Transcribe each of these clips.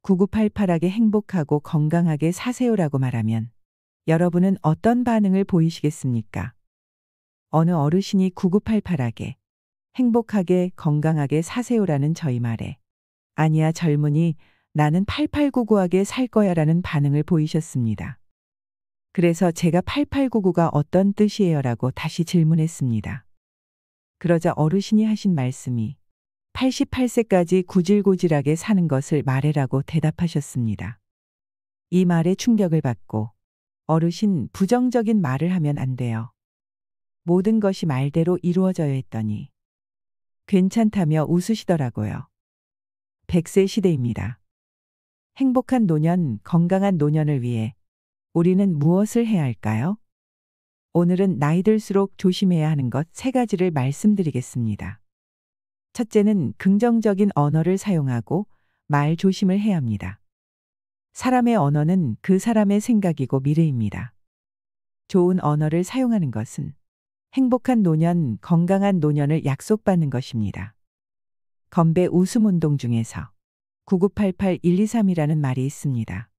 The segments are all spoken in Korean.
9988하게 행복하고 건강하게 사세요라고 말하면 여러분은 어떤 반응을 보이시겠습니까? 어느 어르신이 9988하게 행복하게 건강하게 사세요라는 저희 말에 아니야 젊은이 나는 8899하게 살 거야라는 반응을 보이셨습니다. 그래서 제가 8899가 어떤 뜻이에요라고 다시 질문했습니다. 그러자 어르신이 하신 말씀이 88세까지 구질구질하게 사는 것을 말해라고 대답하셨습니다. 이 말에 충격을 받고 어르신 부정적인 말을 하면 안 돼요. 모든 것이 말대로 이루어져야 했더니 괜찮다며 웃으시더라고요. 100세 시대입니다. 행복한 노년, 건강한 노년을 위해 우리는 무엇을 해야 할까요? 오늘은 나이 들수록 조심해야 하는 것 3가지를 말씀드리겠습니다. 첫째는 긍정적인 언어를 사용하고 말 조심을 해야 합니다. 사람의 언어는 그 사람의 생각이고 미래입니다. 좋은 언어를 사용하는 것은 행복한 노년, 건강한 노년을 약속받는 것입니다. 건배 웃음 운동 중에서 9988-123이라는 말이 있습니다.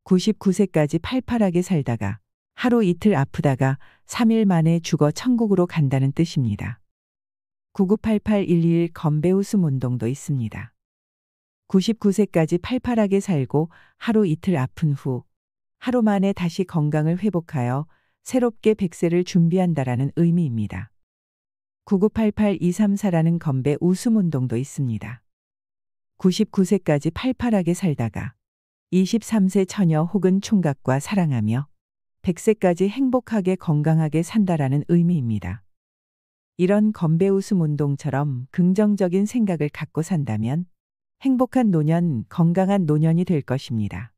99세까지 팔팔하게 살다가 하루 이틀 아프다가 3일 만에 죽어 천국으로 간다는 뜻입니다. 9988-121 건배 웃음 운동도 있습니다. 99세까지 팔팔하게 살고 하루 이틀 아픈 후 하루 만에 다시 건강을 회복하여 새롭게 100세를 준비한다라는 의미입니다. 9988-234라는 건배 웃음 운동도 있습니다. 99세까지 팔팔하게 살다가 23세 처녀 혹은 총각과 사랑하며 100세까지 행복하게 건강하게 산다라는 의미입니다. 이런 건배 웃음 운동처럼 긍정적인 생각을 갖고 산다면 행복한 노년, 건강한 노년이 될 것입니다.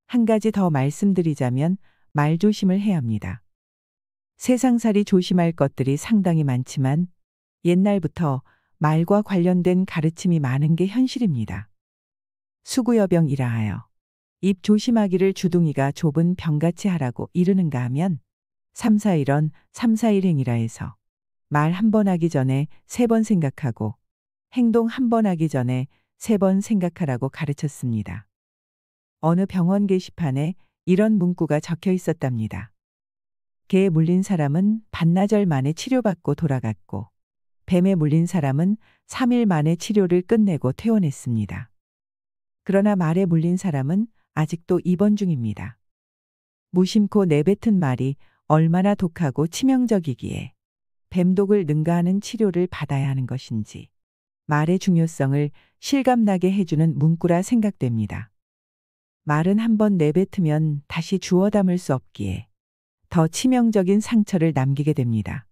한 가지 더 말씀드리자면 말 조심을 해야 합니다. 세상살이 조심할 것들이 상당히 많지만 옛날부터 말과 관련된 가르침이 많은 게 현실입니다. 수구여병이라 하여 입 조심하기를 주둥이가 좁은 병같이 하라고 이르는가 하면 341원 341행이라 해서 말 한 번 하기 전에 3번 생각하고 행동 한 번 하기 전에 3번 생각하라고 가르쳤습니다. 어느 병원 게시판에 이런 문구가 적혀 있었답니다. 개에 물린 사람은 반나절 만에 치료받고 돌아갔고 뱀에 물린 사람은 3일 만에 치료를 끝내고 퇴원했습니다. 그러나 말에 물린 사람은 아직도 입원 중입니다. 무심코 내뱉은 말이 얼마나 독하고 치명적이기에 뱀독을 능가하는 치료를 받아야 하는 것인지 말의 중요성을 실감나게 해주는 문구라 생각됩니다. 말은 한번 내뱉으면 다시 주워 담을 수 없기에 더 치명적인 상처를 남기게 됩니다.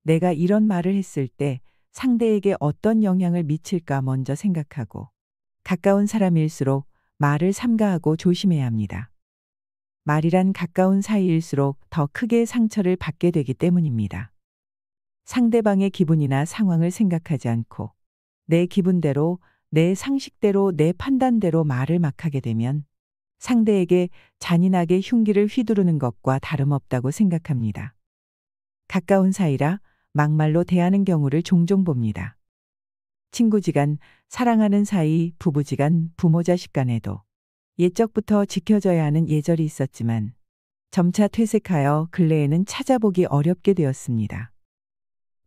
내가 이런 말을 했을 때 상대에게 어떤 영향을 미칠까 먼저 생각하고 가까운 사람일수록 말을 삼가하고 조심해야 합니다. 말이란 가까운 사이일수록 더 크게 상처를 받게 되기 때문입니다. 상대방의 기분이나 상황을 생각하지 않고 내 기분대로, 내 상식대로, 내 판단대로 말을 막 하게 되면 상대에게 잔인하게 흉기를 휘두르는 것과 다름없다고 생각합니다. 가까운 사이라 막말로 대하는 경우를 종종 봅니다. 친구지간, 사랑하는 사이, 부부지간, 부모 자식 간에도 옛적부터 지켜져야 하는 예절이 있었지만 점차 퇴색하여 근래에는 찾아보기 어렵게 되었습니다.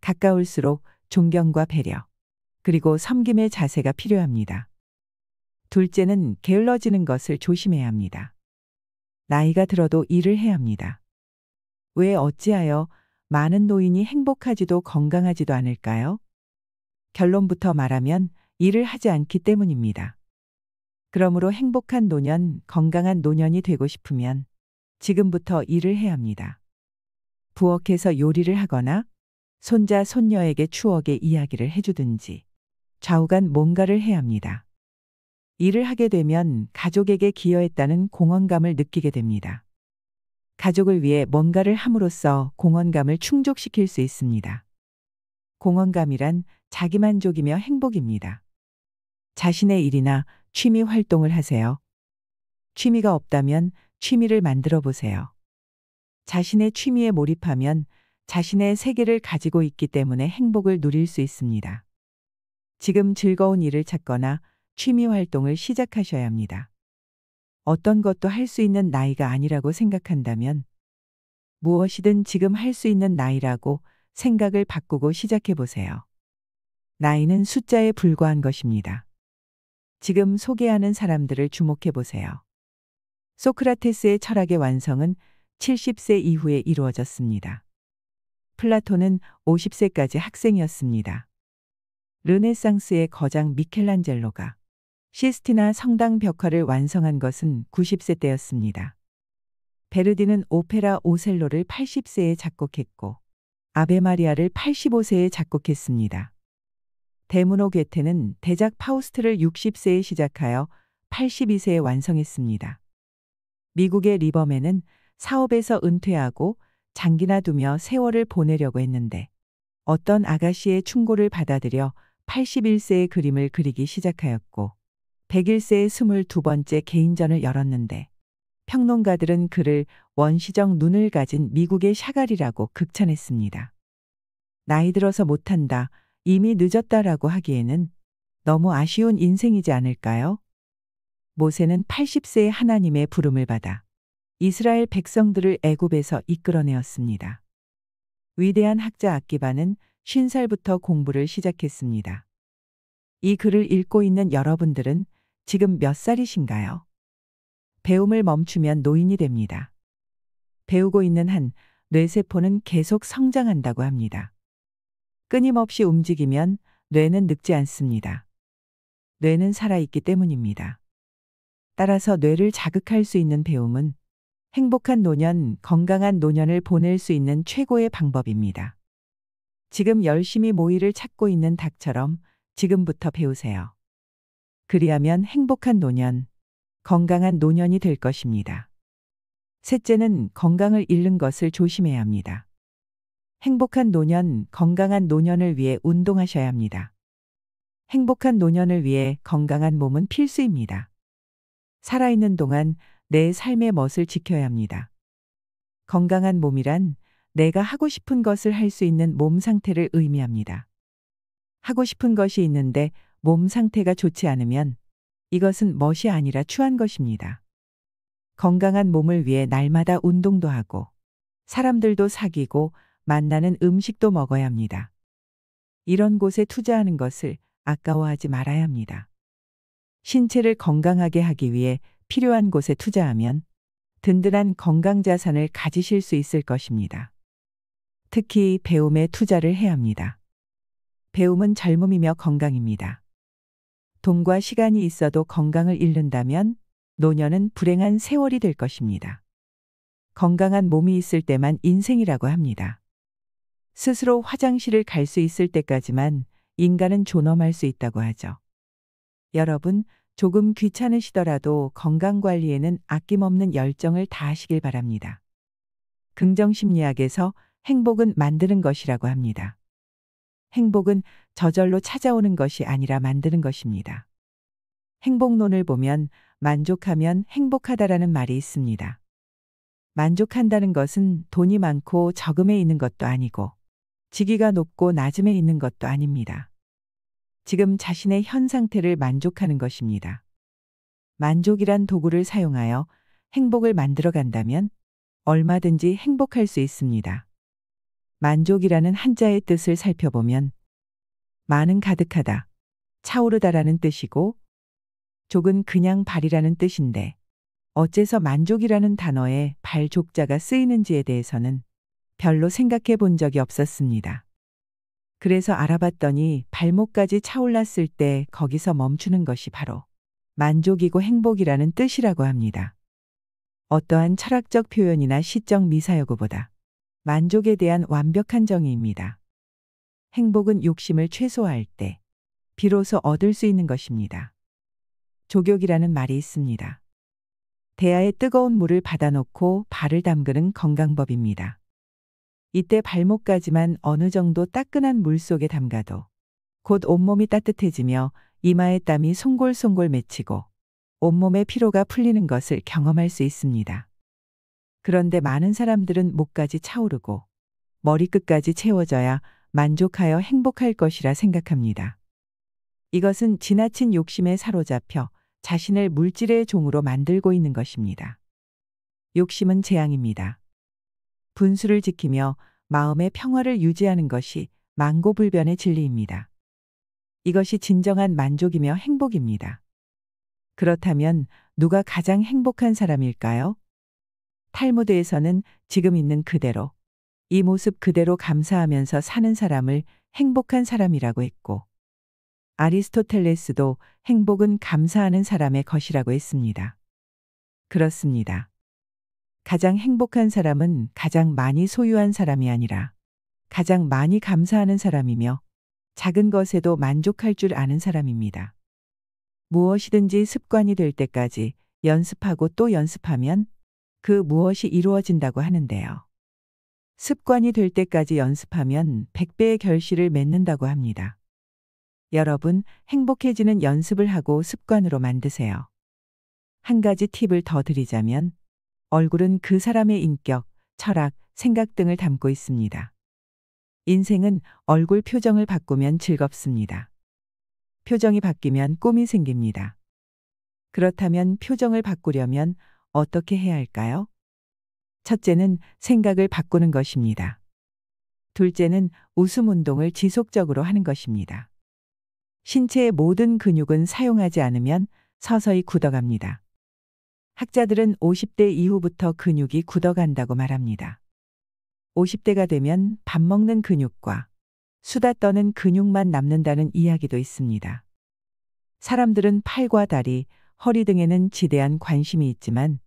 가까울수록 존경과 배려, 그리고 섬김의 자세가 필요합니다. 둘째는 게을러지는 것을 조심해야 합니다. 나이가 들어도 일을 해야 합니다. 왜 어찌하여 많은 노인이 행복하지도 건강하지도 않을까요? 결론부터 말하면 일을 하지 않기 때문입니다. 그러므로 행복한 노년, 건강한 노년이 되고 싶으면 지금부터 일을 해야 합니다. 부엌에서 요리를 하거나 손자, 손녀에게 추억의 이야기를 해주든지 좌우간 뭔가를 해야 합니다. 일을 하게 되면 가족에게 기여했다는 공헌감을 느끼게 됩니다. 가족을 위해 뭔가를 함으로써 공헌감을 충족시킬 수 있습니다. 공헌감이란 자기만족이며 행복입니다. 자신의 일이나 취미 활동을 하세요. 취미가 없다면 취미를 만들어 보세요. 자신의 취미에 몰입하면 자신의 세계를 가지고 있기 때문에 행복을 누릴 수 있습니다. 지금 즐거운 일을 찾거나 취미 활동을 시작하셔야 합니다. 어떤 것도 할 수 있는 나이가 아니라고 생각한다면 무엇이든 지금 할 수 있는 나이라고 생각을 바꾸고 시작해 보세요. 나이는 숫자에 불과한 것입니다. 지금 소개하는 사람들을 주목해 보세요. 소크라테스의 철학의 완성은 70세 이후에 이루어졌습니다. 플라톤은 50세까지 학생이었습니다. 르네상스의 거장 미켈란젤로가 시스티나 성당 벽화를 완성한 것은 90세 때였습니다. 베르디는 오페라 오셀로를 80세에 작곡했고 아베 마리아를 85세에 작곡했습니다. 데무노 괴테는 대작 파우스트를 60세에 시작하여 82세에 완성했습니다. 미국의 리버맨은 사업에서 은퇴하고 장기나 두며 세월을 보내려고 했는데 어떤 아가씨의 충고를 받아들여 81세의 그림을 그리기 시작하였고 101세에 22번째 개인전을 열었는데 평론가들은 그를 원시적 눈을 가진 미국의 샤갈이라고 극찬했습니다. 나이 들어서 못한다, 이미 늦었다라고 하기에는 너무 아쉬운 인생이지 않을까요? 모세는 80세에 하나님의 부름을 받아 이스라엘 백성들을 애굽에서 이끌어내었습니다. 위대한 학자 아기바는 50살부터 공부를 시작했습니다. 이 글을 읽고 있는 여러분들은 지금 몇 살이신가요? 배움을 멈추면 노인이 됩니다. 배우고 있는 한 뇌세포는 계속 성장한다고 합니다. 끊임없이 움직이면 뇌는 늙지 않습니다. 뇌는 살아있기 때문입니다. 따라서 뇌를 자극할 수 있는 배움은 행복한 노년, 건강한 노년을 보낼 수 있는 최고의 방법입니다. 지금 열심히 모이를 찾고 있는 닭처럼 지금부터 배우세요. 그리하면 행복한 노년, 건강한 노년이 될 것입니다. 셋째는 건강을 잃는 것을 조심해야 합니다. 행복한 노년, 건강한 노년을 위해 운동하셔야 합니다. 행복한 노년을 위해 건강한 몸은 필수입니다. 살아있는 동안 내 삶의 멋을 지켜야 합니다. 건강한 몸이란 내가 하고 싶은 것을 할 수 있는 몸 상태를 의미합니다. 하고 싶은 것이 있는데 몸 상태가 좋지 않으면 이것은 멋이 아니라 추한 것입니다. 건강한 몸을 위해 날마다 운동도 하고 사람들도 사귀고 만나는 음식도 먹어야 합니다. 이런 곳에 투자하는 것을 아까워하지 말아야 합니다. 신체를 건강하게 하기 위해 필요한 곳에 투자하면 든든한 건강 자산을 가지실 수 있을 것입니다. 특히 배움에 투자를 해야 합니다. 배움은 젊음이며 건강입니다. 돈과 시간이 있어도 건강을 잃는다면 노년은 불행한 세월이 될 것입니다. 건강한 몸이 있을 때만 인생이라고 합니다. 스스로 화장실을 갈 수 있을 때까지만 인간은 존엄할 수 있다고 하죠. 여러분, 조금 귀찮으시더라도 건강관리에는 아낌없는 열정을 다하시길 바랍니다. 긍정심리학에서 행복은 만드는 것이라고 합니다. 행복은 저절로 찾아오는 것이 아니라 만드는 것입니다. 행복론을 보면 만족하면 행복하다라는 말이 있습니다. 만족한다는 것은 돈이 많고 적음에 있는 것도 아니고 직위가 높고 낮음에 있는 것도 아닙니다. 지금 자신의 현 상태를 만족하는 것입니다. 만족이란 도구를 사용하여 행복을 만들어 간다면 얼마든지 행복할 수 있습니다. 만족이라는 한자의 뜻을 살펴보면 많은 가득하다, 차오르다라는 뜻이고 족은 그냥 발이라는 뜻인데 어째서 만족이라는 단어에 발족자가 쓰이는지에 대해서는 별로 생각해 본 적이 없었습니다. 그래서 알아봤더니 발목까지 차올랐을 때 거기서 멈추는 것이 바로 만족이고 행복이라는 뜻이라고 합니다. 어떠한 철학적 표현이나 시적 미사여구보다 만족에 대한 완벽한 정의입니다. 행복은 욕심을 최소화할 때 비로소 얻을 수 있는 것입니다. 조격이라는 말이 있습니다. 대야에 뜨거운 물을 받아놓고 발을 담그는 건강법입니다. 이때 발목까지만 어느 정도 따끈한 물 속에 담가도 곧 온몸이 따뜻해지며 이마에 땀이 송골송골 맺히고 온몸의 피로가 풀리는 것을 경험할 수 있습니다. 그런데 많은 사람들은 목까지 차오르고 머리끝까지 채워져야 만족하여 행복할 것이라 생각합니다. 이것은 지나친 욕심에 사로잡혀 자신을 물질의 종으로 만들고 있는 것입니다. 욕심은 재앙입니다. 분수를 지키며 마음의 평화를 유지하는 것이 만고불변의 진리입니다. 이것이 진정한 만족이며 행복입니다. 그렇다면 누가 가장 행복한 사람일까요? 탈무드에서는 지금 있는 그대로, 이 모습 그대로 감사하면서 사는 사람을 행복한 사람이라고 했고, 아리스토텔레스도 행복은 감사하는 사람의 것이라고 했습니다. 그렇습니다. 가장 행복한 사람은 가장 많이 소유한 사람이 아니라 가장 많이 감사하는 사람이며 작은 것에도 만족할 줄 아는 사람입니다. 무엇이든지 습관이 될 때까지 연습하고 또 연습하면 그 무엇이 이루어진다고 하는데요. 습관이 될 때까지 연습하면 100배의 결실을 맺는다고 합니다. 여러분, 행복해지는 연습을 하고 습관으로 만드세요. 한 가지 팁을 더 드리자면 얼굴은 그 사람의 인격, 철학, 생각 등을 담고 있습니다. 인생은 얼굴 표정을 바꾸면 즐겁습니다. 표정이 바뀌면 꿈이 생깁니다. 그렇다면 표정을 바꾸려면 어떻게 해야 할까요? 첫째는 생각을 바꾸는 것입니다. 둘째는 웃음 운동을 지속적으로 하는 것입니다. 신체의 모든 근육은 사용하지 않으면 서서히 굳어갑니다. 학자들은 50대 이후부터 근육이 굳어간다고 말합니다. 50대가 되면 밥 먹는 근육과 수다 떠는 근육만 남는다는 이야기도 있습니다. 사람들은 팔과 다리, 허리 등에는 지대한 관심이 있지만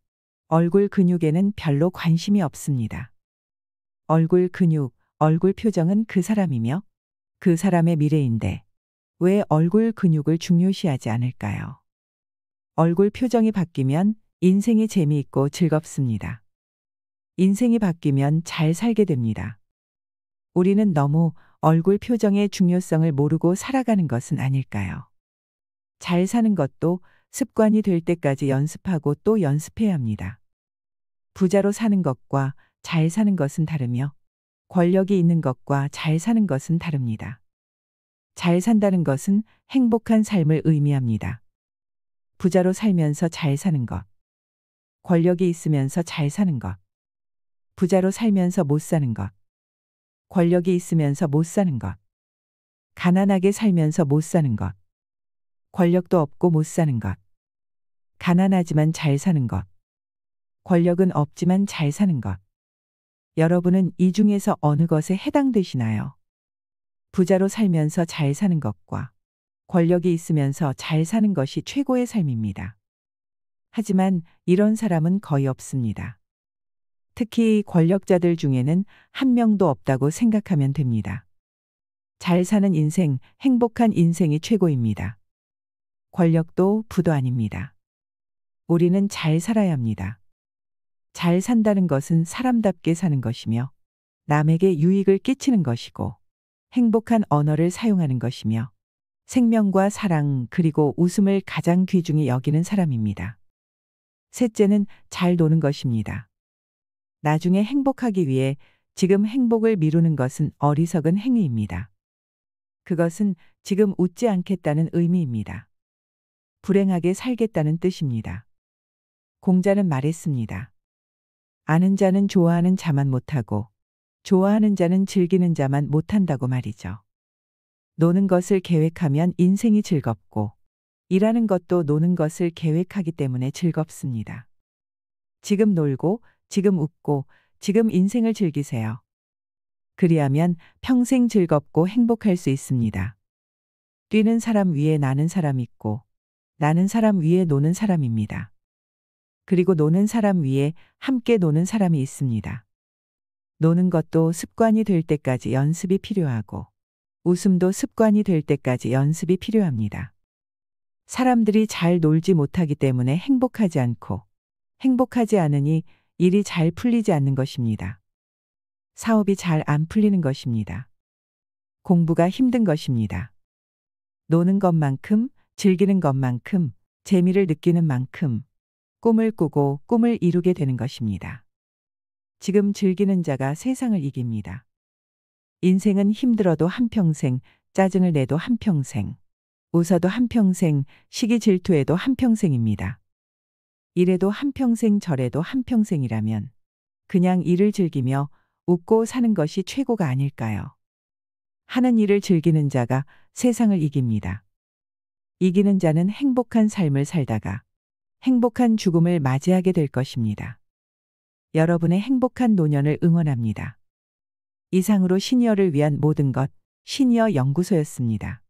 얼굴 근육에는 별로 관심이 없습니다. 얼굴 근육, 얼굴 표정은 그 사람이며 그 사람의 미래인데 왜 얼굴 근육을 중요시하지 않을까요? 얼굴 표정이 바뀌면 인생이 재미있고 즐겁습니다. 인생이 바뀌면 잘 살게 됩니다. 우리는 너무 얼굴 표정의 중요성을 모르고 살아가는 것은 아닐까요? 잘 사는 것도 습관이 될 때까지 연습하고 또 연습해야 합니다. 부자로 사는 것과 잘 사는 것은 다르며 권력이 있는 것과 잘 사는 것은 다릅니다. 잘 산다는 것은 행복한 삶을 의미합니다. 부자로 살면서 잘 사는 것, 권력이 있으면서 잘 사는 것, 부자로 살면서 못 사는 것, 권력이 있으면서 못 사는 것, 가난하게 살면서 못 사는 것, 권력도 없고 못 사는 것, 가난하지만 잘 사는 것, 권력은 없지만 잘 사는 것. 여러분은 이 중에서 어느 것에 해당되시나요? 부자로 살면서 잘 사는 것과 권력이 있으면서 잘 사는 것이 최고의 삶입니다. 하지만 이런 사람은 거의 없습니다. 특히 권력자들 중에는 한 명도 없다고 생각하면 됩니다. 잘 사는 인생, 행복한 인생이 최고입니다. 권력도 부도 아닙니다. 우리는 잘 살아야 합니다. 잘 산다는 것은 사람답게 사는 것이며 남에게 유익을 끼치는 것이고 행복한 언어를 사용하는 것이며 생명과 사랑 그리고 웃음을 가장 귀중히 여기는 사람입니다. 셋째는 잘 노는 것입니다. 나중에 행복하기 위해 지금 행복을 미루는 것은 어리석은 행위입니다. 그것은 지금 웃지 않겠다는 의미입니다. 불행하게 살겠다는 뜻입니다. 공자는 말했습니다. 아는 자는 좋아하는 자만 못하고 좋아하는 자는 즐기는 자만 못한다고 말이죠. 노는 것을 계획하면 인생이 즐겁고 일하는 것도 노는 것을 계획하기 때문에 즐겁습니다. 지금 놀고 지금 웃고 지금 인생을 즐기세요. 그리하면 평생 즐겁고 행복할 수 있습니다. 뛰는 사람 위에 나는 사람 있고 나는 사람 위에 노는 사람입니다. 그리고 노는 사람 위에 함께 노는 사람이 있습니다. 노는 것도 습관이 될 때까지 연습이 필요하고 웃음도 습관이 될 때까지 연습이 필요합니다. 사람들이 잘 놀지 못하기 때문에 행복하지 않고 행복하지 않으니 일이 잘 풀리지 않는 것입니다. 사업이 잘 안 풀리는 것입니다. 공부가 힘든 것입니다. 노는 것만큼, 즐기는 것만큼, 재미를 느끼는 만큼 꿈을 꾸고 꿈을 이루게 되는 것입니다. 지금 즐기는 자가 세상을 이깁니다. 인생은 힘들어도 한평생, 짜증을 내도 한평생, 웃어도 한평생, 시기 질투해도 한평생입니다. 이래도 한평생 저래도 한평생이라면 그냥 일을 즐기며 웃고 사는 것이 최고가 아닐까요? 하는 일을 즐기는 자가 세상을 이깁니다. 이기는 자는 행복한 삶을 살다가 행복한 죽음을 맞이하게 될 것입니다. 여러분의 행복한 노년을 응원합니다. 이상으로 시니어를 위한 모든 것, 시니어 연구소였습니다.